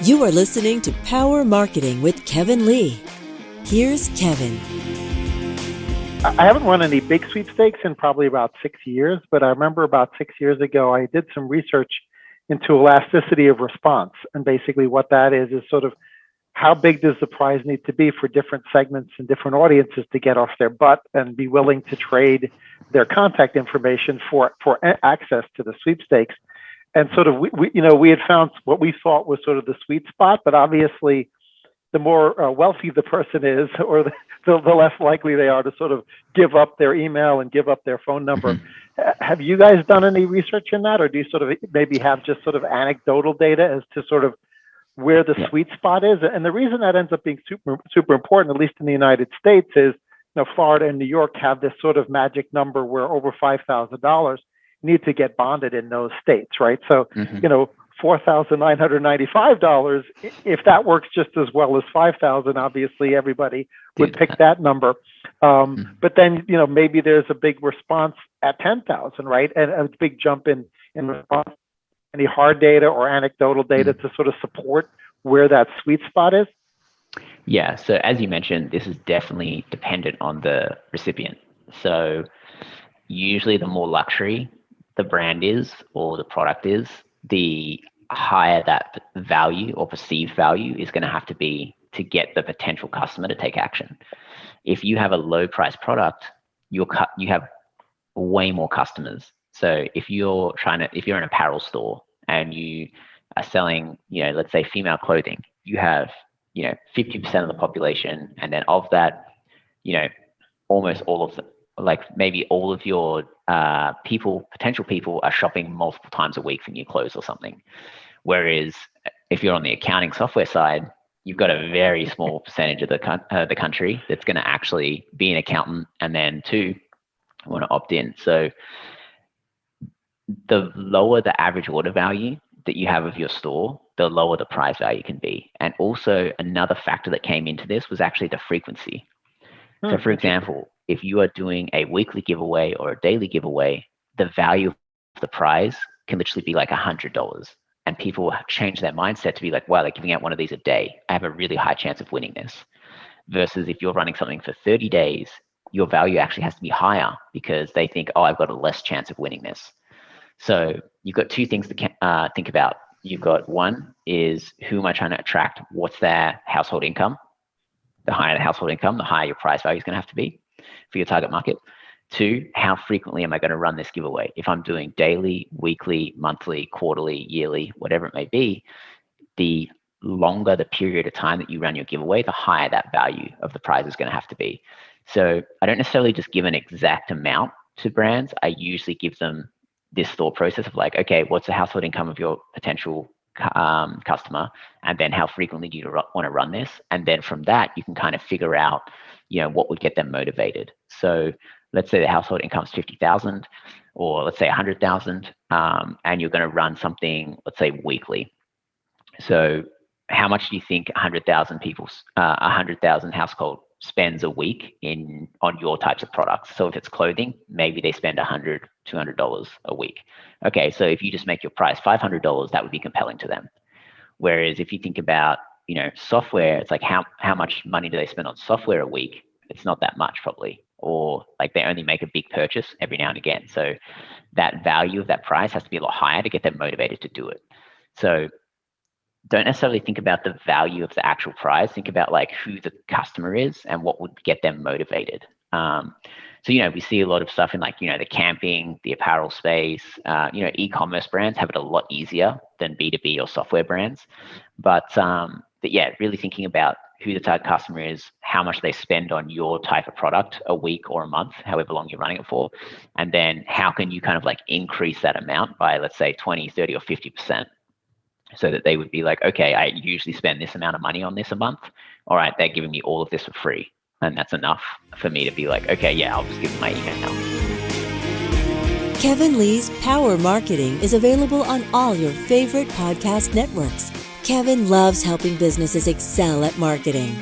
You are listening to Power Marketing with Kevin Lee. Here's Kevin. I haven't run any big sweepstakes in probably about 6 years, but I remember about 6 years ago, I did some research into elasticity of response. And basically what that is sort of how big does the prize need to be for different segments and different audiences to get off their butt and be willing to trade their contact information for access to the sweepstakes. And sort of we had found what we thought was sort of the sweet spot, but obviously the more wealthy the person is, or the less likely they are to sort of give up their email and give up their phone number. Mm-hmm. Have you guys done any research in that, or do you sort of maybe have just sort of anecdotal data as to sort of where the sweet spot is? And the reason that ends up being super important, at least in the United States, is Florida and New York have this sort of magic number where over $5,000 need to get bonded in those states, right? So, $4,995, if that works just as well as $5,000, obviously everybody would pick that number. But then, maybe there's a big response at 10,000, right? And a big jump in response. Any hard data or anecdotal data to sort of support where that sweet spot is? Yeah, so as you mentioned, this is definitely dependent on the recipient. So usually the more luxury the brand is or the product is, the higher that value or perceived value is going to have to be to get the potential customer to take action. If you have a low price product, you have way more customers. So if you're an apparel store and you are selling, let's say female clothing, you have, 50% of the population. And then of that, almost all of them, like maybe all of your potential people are shopping multiple times a week for new clothes or something. Whereas if you're on the accounting software side, you've got a very small percentage of the country that's going to actually be an accountant and then want to opt in. So the lower the average order value that you have of your store, the lower the prize value can be. And also another factor that came into this was actually the frequency. So for example, if you are doing a weekly giveaway or a daily giveaway, the value of the prize can literally be like $100. And people change their mindset to be like, wow, they're giving out one of these a day. I have a really high chance of winning this. Versus if you're running something for 30 days, your value actually has to be higher because they think, oh, I've got a less chance of winning this. So you've got two things to think about. You've got one is, who am I trying to attract? What's their household income? The higher the household income, the higher your prize value is going to have to be for your target market. Two, how frequently am I going to run this giveaway? If I'm doing daily, weekly, monthly, quarterly, yearly, whatever it may be, the longer the period of time that you run your giveaway, the higher that value of the prize is going to have to be. So I don't necessarily just give an exact amount to brands. I usually give them this thought process of like, okay, what's the household income of your potential customer? And then how frequently do you want to run this? And then from that, you can kind of figure out, what would get them motivated. So let's say the household income is 50,000, or let's say 100,000, and you're going to run something, let's say weekly. So how much do you think 100,000 household spends a week on your types of products? So if it's clothing, maybe they spend $100, $200 a week. Okay, so if you just make your price $500, that would be compelling to them. Whereas if you think about, software, it's like how much money do they spend on software a week? It's not that much probably, or like they only make a big purchase every now and again. So that value of that price has to be a lot higher to get them motivated to do it. So don't necessarily think about the value of the actual prize. Think about like who the customer is and what would get them motivated. So, we see a lot of stuff in like, the camping, the apparel space, e-commerce brands have it a lot easier than B2B or software brands. But yeah, really thinking about who the target customer is, how much they spend on your type of product a week or a month, however long you're running it for. And then how can you kind of like increase that amount by, let's say 20, 30 or 50%. So that they would be like, okay, I usually spend this amount of money on this a month. All right, they're giving me all of this for free. And that's enough for me to be like, okay, yeah, I'll just give them my email. Kevin Lee's Power Marketing is available on all your favorite podcast networks. Kevin loves helping businesses excel at marketing.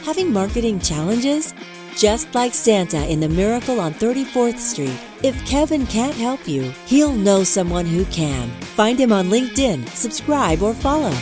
Having marketing challenges? Just like Santa in the Miracle on 34th Street, if Kevin can't help you, he'll know someone who can. Find him on LinkedIn, subscribe, or follow.